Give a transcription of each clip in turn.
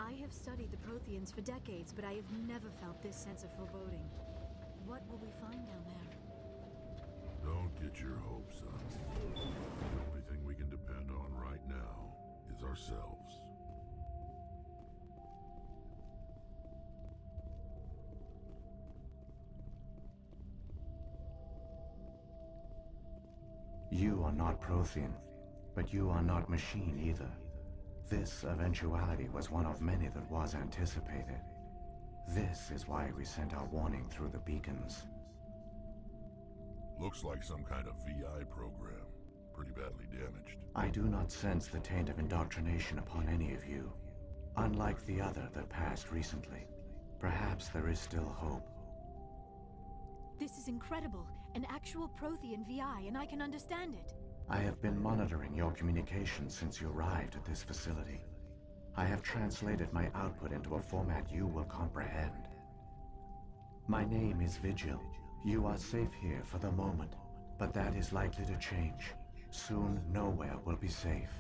I have studied the Protheans for decades, but I have never felt this sense of foreboding. What will we find down there? Don't get your hopes up. The only thing we can depend on right now is ourselves. You are not Prothean, but you are not machine either. This eventuality was one of many that was anticipated. This is why we sent our warning through the beacons. Looks like some kind of VI program. Pretty badly damaged. I do not sense the taint of indoctrination upon any of you. Unlike the other that passed recently. Perhaps there is still hope. This is incredible. An actual Prothean VI, and I can understand it. I have been monitoring your communications since you arrived at this facility. I have translated my output into a format you will comprehend. My name is Vigil. You are safe here for the moment, but that is likely to change. Soon, nowhere will be safe.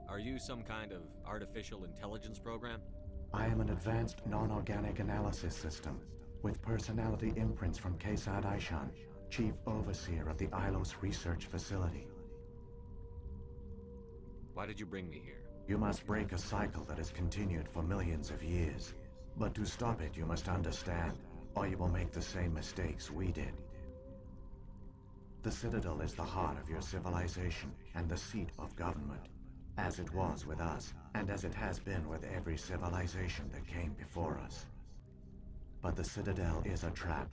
Are you some kind of artificial intelligence program? I am an advanced non-organic analysis system, with personality imprints from Kesad Aishan, Chief Overseer of the Ilos Research Facility. Why did you bring me here? You must break a cycle that has continued for millions of years. But to stop it, you must understand, or you will make the same mistakes we did. The Citadel is the heart of your civilization and the seat of government, as it was with us, and as it has been with every civilization that came before us. But the Citadel is a trap.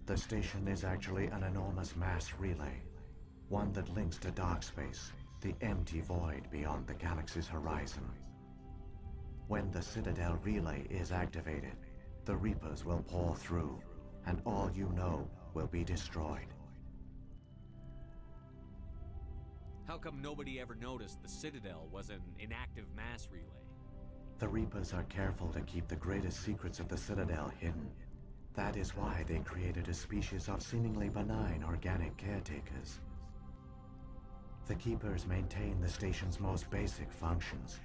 The station is actually an enormous mass relay, one that links to dark space, the empty void beyond the galaxy's horizon. When the Citadel relay is activated, the Reapers will pour through, and all you know will be destroyed. How come nobody ever noticed the Citadel was an inactive mass relay? The Reapers are careful to keep the greatest secrets of the Citadel hidden. That is why they created a species of seemingly benign organic caretakers. The Keepers maintain the station's most basic functions.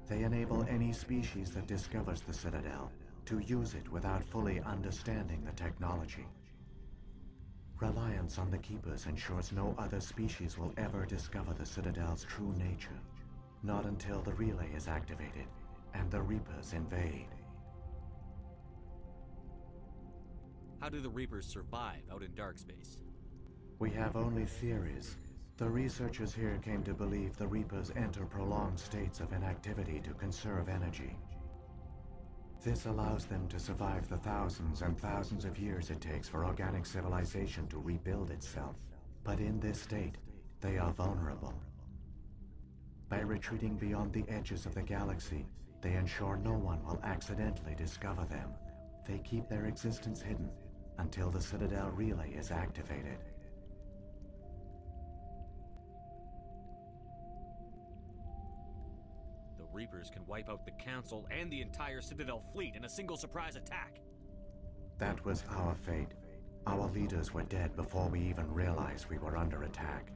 They enable any species that discovers the Citadel to use it without fully understanding the technology. Reliance on the Keepers ensures no other species will ever discover the Citadel's true nature. Not until the relay is activated and the Reapers invade. How do the Reapers survive out in dark space? We have only theories. The researchers here came to believe the Reapers enter prolonged states of inactivity to conserve energy. This allows them to survive the thousands and thousands of years it takes for organic civilization to rebuild itself. But in this state, they are vulnerable. By retreating beyond the edges of the galaxy, they ensure no one will accidentally discover them. They keep their existence hidden until the Citadel relay is activated. The Reapers can wipe out the Council and the entire Citadel fleet in a single surprise attack. That was our fate. Our leaders were dead before we even realized we were under attack.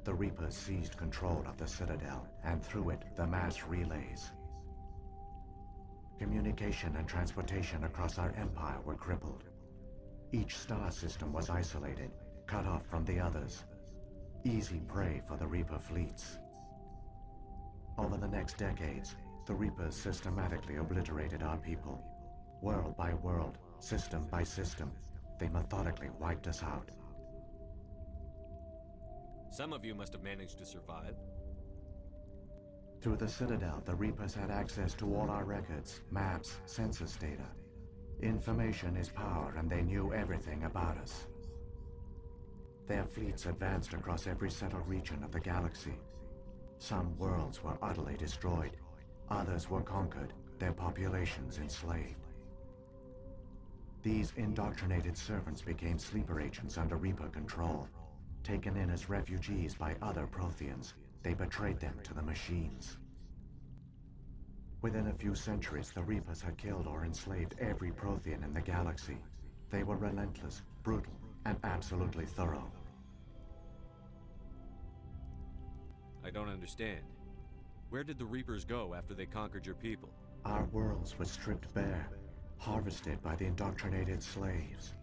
The Reapers seized control of the Citadel, and through it, the mass relays. Communication and transportation across our empire were crippled. Each star system was isolated, cut off from the others. Easy prey for the Reaper fleets. Over the next decades, the Reapers systematically obliterated our people. World by world, system by system, they methodically wiped us out. Some of you must have managed to survive. Through the Citadel, the Reapers had access to all our records, maps, census data. Information is power, and they knew everything about us. Their fleets advanced across every settled region of the galaxy. Some worlds were utterly destroyed. Others were conquered, their populations enslaved. These indoctrinated servants became sleeper agents under Reaper control. Taken in as refugees by other Protheans, they betrayed them to the machines. Within a few centuries, the Reapers had killed or enslaved every Prothean in the galaxy. They were relentless, brutal, and absolutely thorough. I don't understand. Where did the Reapers go after they conquered your people? Our worlds were stripped bare, harvested by the indoctrinated slaves.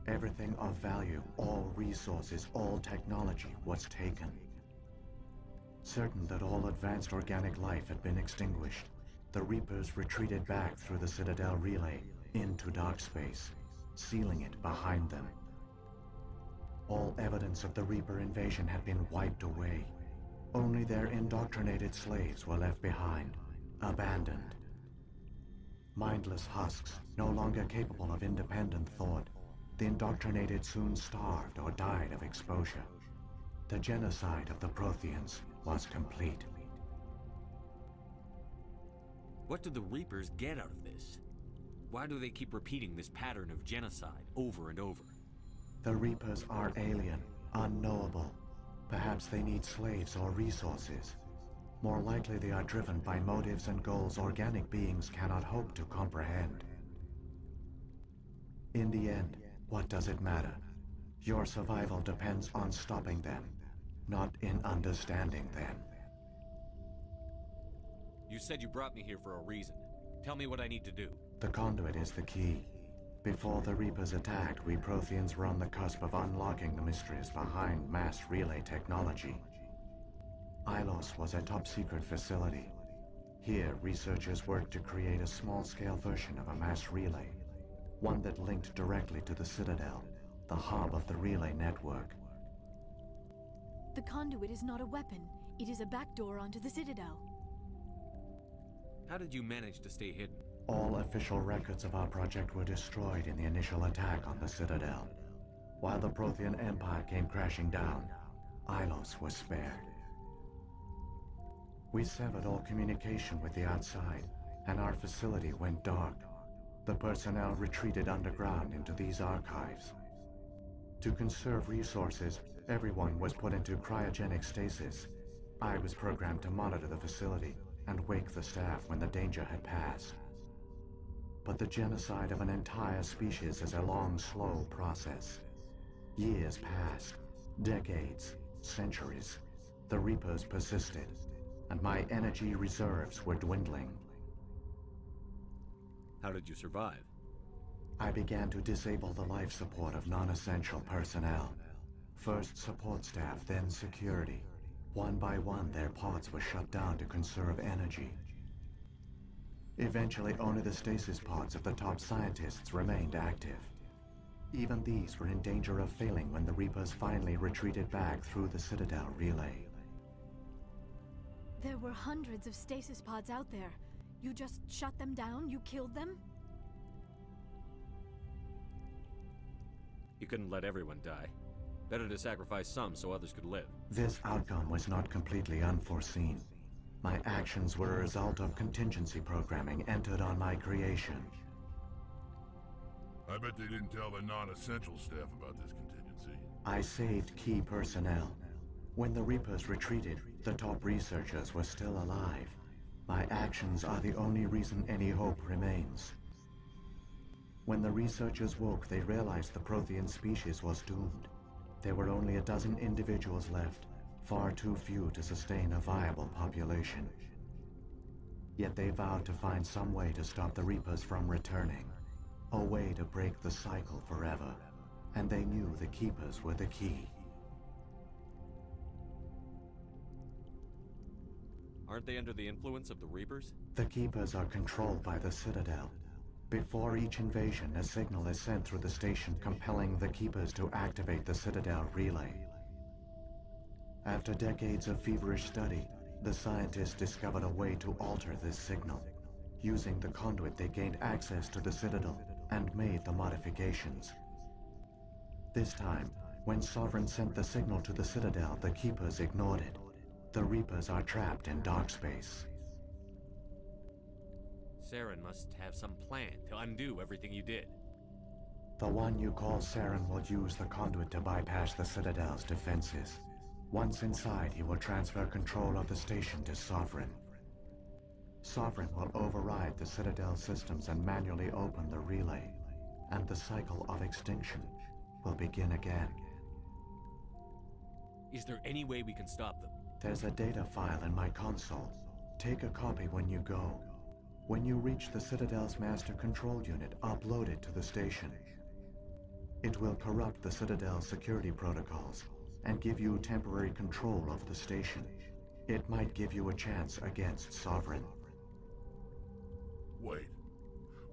Everything of value, all resources, all technology was taken. Certain that all advanced organic life had been extinguished, the Reapers retreated back through the Citadel relay into dark space, sealing it behind them. All evidence of the Reaper invasion had been wiped away. Only their indoctrinated slaves were left behind, abandoned. Mindless husks, no longer capable of independent thought, the indoctrinated soon starved or died of exposure. The genocide of the Protheans was complete. What do the Reapers get out of this? Why do they keep repeating this pattern of genocide over and over? The Reapers are alien, unknowable. Perhaps they need slaves or resources. More likely they are driven by motives and goals organic beings cannot hope to comprehend. In the end, what does it matter? Your survival depends on stopping them, not in understanding them. You said you brought me here for a reason. Tell me what I need to do. The conduit is the key. Before the Reapers attacked, we Protheans were on the cusp of unlocking the mysteries behind mass relay technology. Ilos was a top-secret facility. Here, researchers worked to create a small-scale version of a mass relay, one that linked directly to the Citadel, the hub of the relay network. The conduit is not a weapon. It is a backdoor onto the Citadel. How did you manage to stay hidden? All official records of our project were destroyed in the initial attack on the Citadel. While the Prothean Empire came crashing down, Ilos was spared. We severed all communication with the outside, and our facility went dark. The personnel retreated underground into these archives. To conserve resources, everyone was put into cryogenic stasis. I was programmed to monitor the facility and wake the staff when the danger had passed. But the genocide of an entire species is a long, slow process. Years passed, decades, centuries. The Reapers persisted, and my energy reserves were dwindling. How did you survive? I began to disable the life support of non-essential personnel. First support staff, then security. One by one, their pods were shut down to conserve energy. Eventually, only the stasis pods of the top scientists remained active. Even these were in danger of failing when the Reapers finally retreated back through the Citadel relay. There were hundreds of stasis pods out there. You just shut them down? You killed them? You couldn't let everyone die. Better to sacrifice some so others could live. This outcome was not completely unforeseen. My actions were a result of contingency programming entered on my creation. I bet they didn't tell the non-essential staff about this contingency. I saved key personnel. When the Reapers retreated, the top researchers were still alive. My actions are the only reason any hope remains. When the researchers woke, they realized the Prothean species was doomed. There were only a dozen individuals left, far too few to sustain a viable population. Yet they vowed to find some way to stop the Reapers from returning, a way to break the cycle forever, and they knew the Keepers were the key. Aren't they under the influence of the Reapers? The Keepers are controlled by the Citadel. Before each invasion, a signal is sent through the station compelling the Keepers to activate the Citadel relay. After decades of feverish study, the scientists discovered a way to alter this signal. Using the conduit, they gained access to the Citadel and made the modifications. This time, when Sovereign sent the signal to the Citadel, the Keepers ignored it. The Reapers are trapped in dark space. Saren must have some plan to undo everything you did. The one you call Saren will use the conduit to bypass the Citadel's defenses. Once inside, he will transfer control of the station to Sovereign. Sovereign will override the Citadel systems and manually open the relay, and the cycle of extinction will begin again. Is there any way we can stop them? There's a data file in my console. Take a copy when you go. When you reach the Citadel's master control unit, upload it to the station. It will corrupt the Citadel's security protocols and give you temporary control of the station. It might give you a chance against Sovereign. Wait.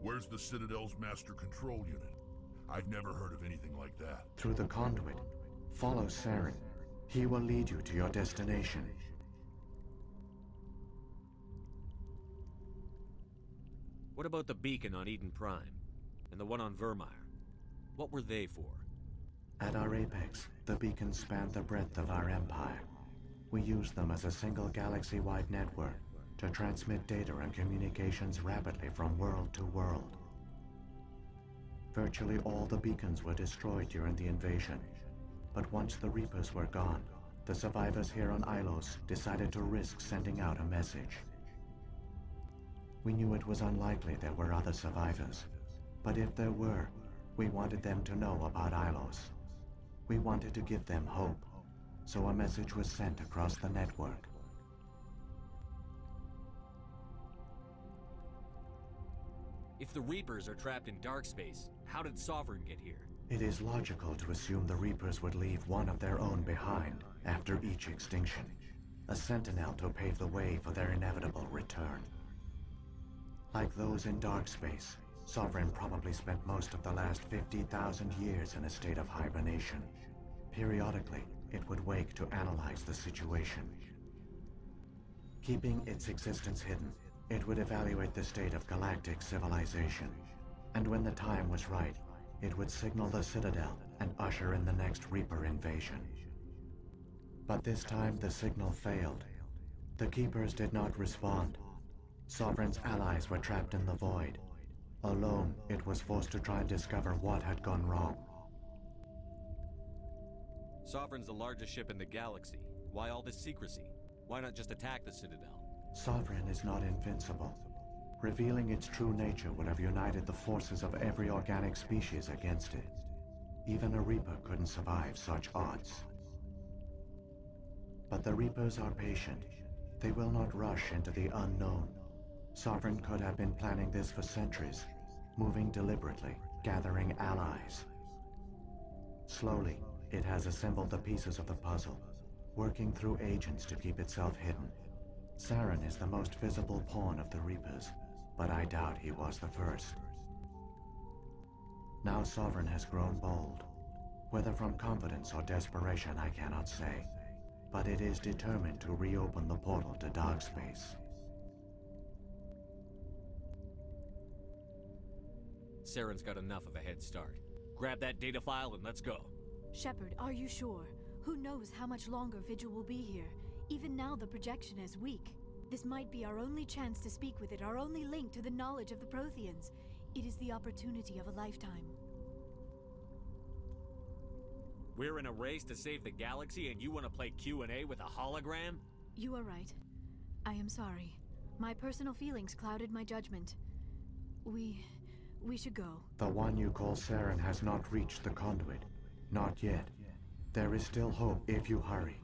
Where's the Citadel's master control unit? I've never heard of anything like that. Through the conduit. Follow Saren. He will lead you to your destination. What about the beacon on Eden Prime? And the one on Vermeer? What were they for? At our apex, the beacons span the breadth of our empire. We use them as a single galaxy-wide network to transmit data and communications rapidly from world to world. Virtually all the beacons were destroyed during the invasion, but once the Reapers were gone, the survivors here on Ilos decided to risk sending out a message. We knew it was unlikely there were other survivors, but if there were, we wanted them to know about Ilos. We wanted to give them hope, so a message was sent across the network. If the Reapers are trapped in dark space, how did Sovereign get here? It is logical to assume the Reapers would leave one of their own behind after each extinction, a sentinel to pave the way for their inevitable return. Like those in dark space, Sovereign probably spent most of the last 50,000 years in a state of hibernation. Periodically, it would wake to analyze the situation. Keeping its existence hidden, it would evaluate the state of galactic civilization. And when the time was right, it would signal the Citadel and usher in the next Reaper invasion. But this time the signal failed. The Keepers did not respond. Sovereign's allies were trapped in the void. Alone, it was forced to try and discover what had gone wrong. Sovereign's the largest ship in the galaxy. Why all this secrecy? Why not just attack the Citadel? Sovereign is not invincible. Revealing its true nature would have united the forces of every organic species against it. Even a Reaper couldn't survive such odds. But the Reapers are patient. They will not rush into the unknown. Sovereign could have been planning this for centuries, moving deliberately, gathering allies. Slowly, it has assembled the pieces of the puzzle, working through agents to keep itself hidden. Saren is the most visible pawn of the Reapers, but I doubt he was the first. Now Sovereign has grown bold. Whether from confidence or desperation, I cannot say, but it is determined to reopen the portal to dark space. Saren's got enough of a head start. Grab that data file and let's go. Shepard, are you sure? Who knows how much longer Vigil will be here? Even now the projection is weak. This might be our only chance to speak with it, our only link to the knowledge of the Protheans. It is the opportunity of a lifetime. We're in a race to save the galaxy and you want to play Q&A with a hologram? You are right. I am sorry. My personal feelings clouded my judgment. We should go. The one you call Saren has not reached the conduit. Not yet. There is still hope if you hurry.